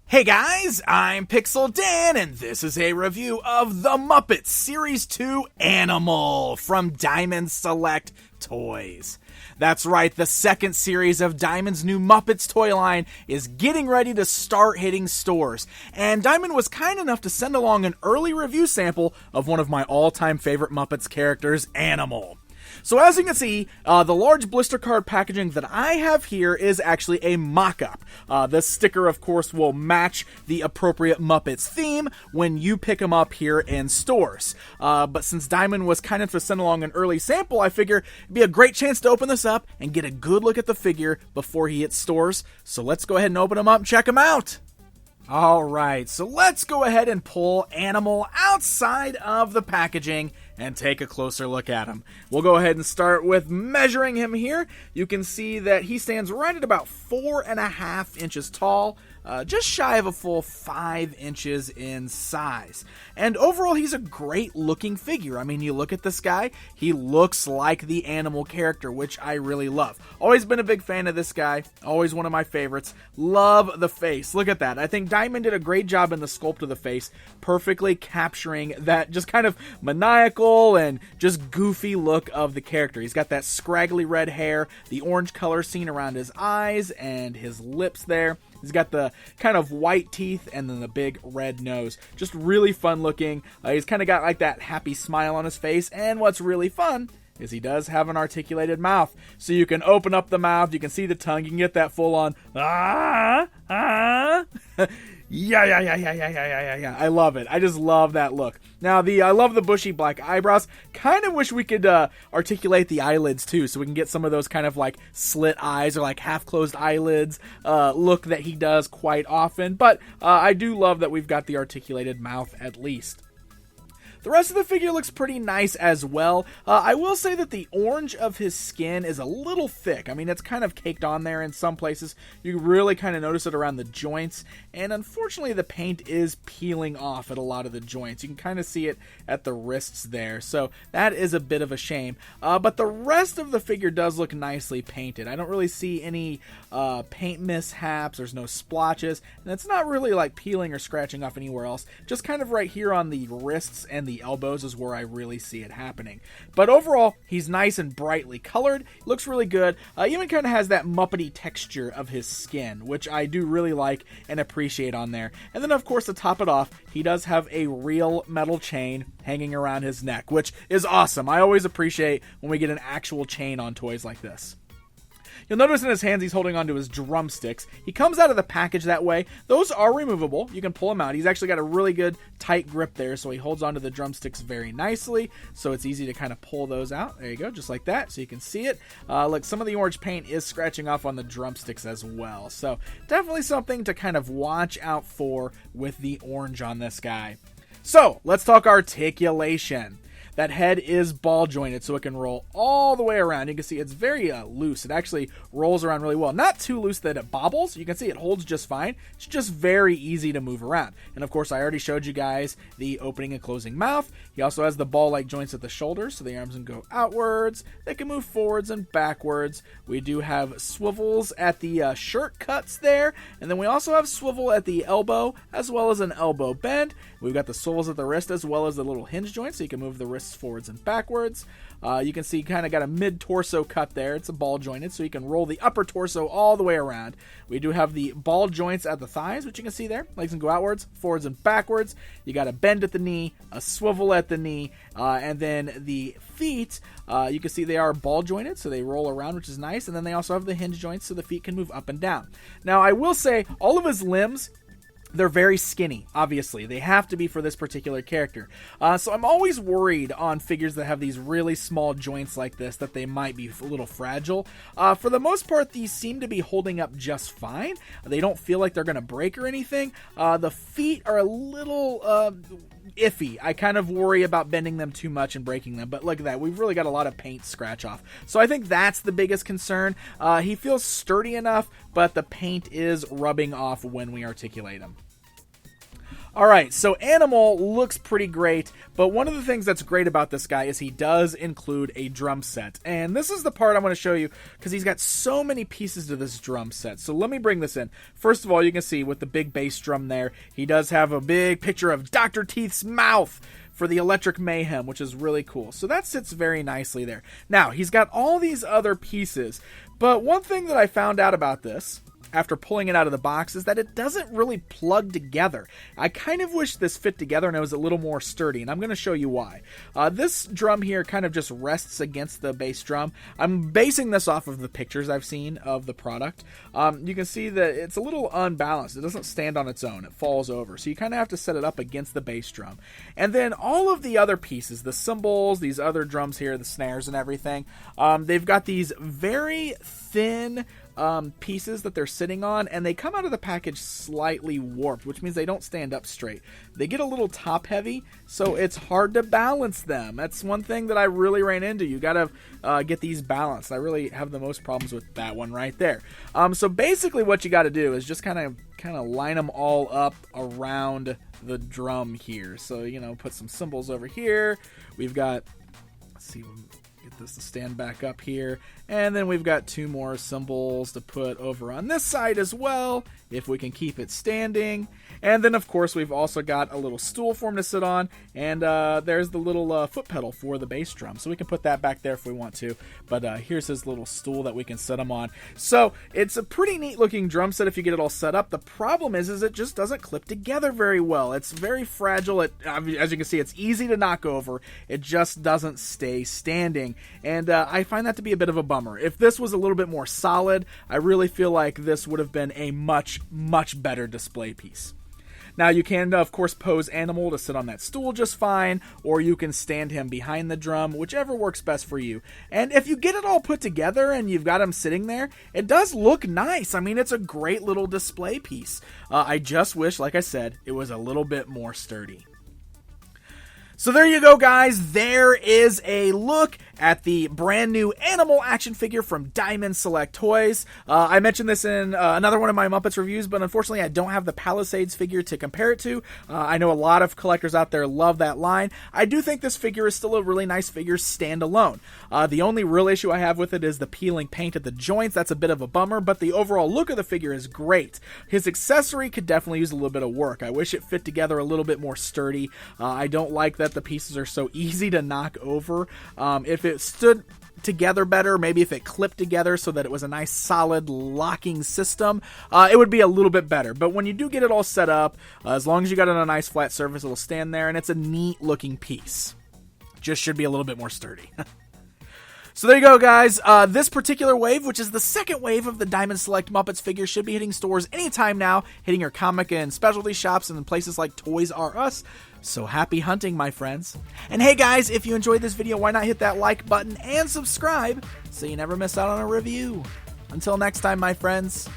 Hey guys, I'm Pixel Dan, and this is a review of The Muppets Series 2 Animal from Diamond Select Toys. That's right, the second series of Diamond's new Muppets toy line is getting ready to start hitting stores, and Diamond was kind enough to send along an early review sample of one of my all-time favorite Muppets characters, Animal. So as you can see, the large blister card packaging that I have here is actually a mock-up. The sticker, of course, will match the appropriate Muppets theme when you pick them up here in stores. But since Diamond was kind enough to send along an early sample, I figure it'd be a great chance to open this up and get a good look at the figure before he hits stores. So let's go ahead and open him up and check him out. Alright, so let's go ahead and pull Animal outside of the packaging and take a closer look at him. We'll go ahead and start with measuring him here. You can see that he stands right at about 4.5 inches tall, just shy of a full 5 inches in size. And overall, he's a great looking figure. I mean, you look at this guy, he looks like the Animal character, which I really love. Always been a big fan of this guy, always one of my favorites. Love the face. Look at that. I think Diamond did a great job in the sculpt of the face, perfectly capturing that just kind of maniacal and just goofy look of the character. He's got that scraggly red hair, the orange color seen around his eyes and his lips there. He's got the kind of white teeth and then the big red nose. Just really fun looking. He's kind of got like that happy smile on his face. And what's really fun is he does have an articulated mouth. So you can open up the mouth, you can see the tongue, you can get that full on Yeah. I love it. I just love that look. Now, I love the bushy black eyebrows. Kind of wish we could articulate the eyelids too, so we can get some of those kind of like slit eyes or like half-closed eyelids look that he does quite often. But I do love that we've got the articulated mouth at least. The rest of the figure looks pretty nice as well. I will say that the orange of his skin is a little thick. I mean, it's kind of caked on there in some places. You really kind of notice it around the joints. And unfortunately, the paint is peeling off at a lot of the joints. You can kind of see it at the wrists there. So that is a bit of a shame. But the rest of the figure does look nicely painted. I don't really see any paint mishaps. There's no splotches. And it's not really like peeling or scratching off anywhere else. Just kind of right here on the wrists and the elbows is where I really see it happening. But overall, he's nice and brightly colored. Looks really good. Even kind of has that Muppety texture of his skin, which I do really like and appreciate on there. And then, of course, to top it off, he does have a real metal chain hanging around his neck, which is awesome. I always appreciate when we get an actual chain on toys like this. You'll notice in his hands he's holding onto his drumsticks. He comes out of the package that way. Those are removable. You can pull him out. He's actually got a really good tight grip there, so he holds onto the drumsticks very nicely, so it's easy to kind of pull those out. There you go, just like that, so you can see it. Look, some of the orange paint is scratching off on the drumsticks as well, so definitely something to kind of watch out for with the orange on this guy. So, let's talk articulation. That head is ball jointed, so it can roll all the way around. You can see it's very loose. It actually rolls around really well. Not too loose that it bobbles. You can see it holds just fine. It's just very easy to move around. And of course, I already showed you guys the opening and closing mouth. He also has the ball-like joints at the shoulders, so the arms can go outwards. They can move forwards and backwards. We do have swivels at the shirt cuts there. And then we also have swivel at the elbow, as well as an elbow bend. We've got the swivels at the wrist, as well as the little hinge joints, so you can move the wrists forwards and backwards. You can see kind of got a mid-torso cut there. It's a ball jointed, so you can roll the upper torso all the way around. We do have the ball joints at the thighs, which you can see there. Legs can go outwards, forwards, and backwards. You got a bend at the knee, a swivel at the knee, and then the feet, you can see they are ball jointed, so they roll around, which is nice. And then they also have the hinge joints, so the feet can move up and down. Now, I will say, all of his limbs, they're very skinny, obviously. They have to be for this particular character. So I'm always worried on figures that have these really small joints like this that they might be a little fragile. For the most part, these seem to be holding up just fine. They don't feel like they're going to break or anything. The feet are a little iffy. I kind of worry about bending them too much and breaking them. But look at that. We've really got a lot of paint scratch off. So I think that's the biggest concern. He feels sturdy enough, but the paint is rubbing off when we articulate him. Alright, so Animal looks pretty great, but one of the things that's great about this guy is he does include a drum set. And this is the part I want to show you, because he's got so many pieces to this drum set. So let me bring this in. First of all, you can see with the big bass drum there, he does have a big picture of Dr. Teeth's mouth for the Electric Mayhem, which is really cool. So that sits very nicely there. Now, he's got all these other pieces, but one thing that I found out about this after pulling it out of the box is that it doesn't really plug together. I kind of wish this fit together and it was a little more sturdy, and I'm going to show you why. This drum here kind of just rests against the bass drum. I'm basing this off of the pictures I've seen of the product. You can see that it's a little unbalanced. It doesn't stand on its own. It falls over. So you kind of have to set it up against the bass drum. And then all of the other pieces, the cymbals, these other drums here, the snares and everything, they've got these very thin pieces that they're sitting on, and they come out of the package slightly warped, which means they don't stand up straight. They get a little top heavy, so it's hard to balance them. That's one thing that I really ran into. You gotta get these balanced. I really have the most problems with that one right there. So basically what you gotta do is just kind of line them all up around the drum here. So, you know, put some cymbals over here. We've got, let's see, get this to stand back up here, and then we've got two more cymbals to put over on this side as well, if we can keep it standing. And then of course we've also got a little stool for him to sit on, and there's the little foot pedal for the bass drum, so we can put that back there if we want to. But here's his little stool that we can set him on. So it's a pretty neat looking drum set if you get it all set up. The problem is it just doesn't clip together very well. It's very fragile. As you can see, it's easy to knock over. It just doesn't stay standing, and I find that to be a bit of a bummer. If this was a little bit more solid, I really feel like this would have been a much better display piece. Now, you can, of course, pose Animal to sit on that stool just fine, or you can stand him behind the drum, whichever works best for you. And if you get it all put together and you've got him sitting there, it does look nice. I mean, it's a great little display piece. I just wish, like I said, it was a little bit more sturdy. So there you go, guys. There is a look at the brand new Animal action figure from Diamond Select Toys. I mentioned this in another one of my Muppets reviews, but unfortunately I don't have the Palisades figure to compare it to. I know a lot of collectors out there love that line. I do think this figure is still a really nice figure standalone. The only real issue I have with it is the peeling paint at the joints. That's a bit of a bummer, but the overall look of the figure is great. His accessory could definitely use a little bit of work. I wish it fit together a little bit more sturdy. I don't like that the pieces are so easy to knock over. If it stood together better, maybe if it clipped together so that it was a nice solid locking system, it would be a little bit better. But when you do get it all set up, as long as you got it on a nice flat surface, it'll stand there, and it's a neat looking piece. Just should be a little bit more sturdy. So there you go, guys. This particular wave, which is the second wave of the Diamond Select Muppets figures, should be hitting stores anytime now, hitting your comic and specialty shops and places like Toys R Us. So happy hunting, my friends. And hey, guys, if you enjoyed this video, why not hit that like button and subscribe so you never miss out on a review. Until next time, my friends,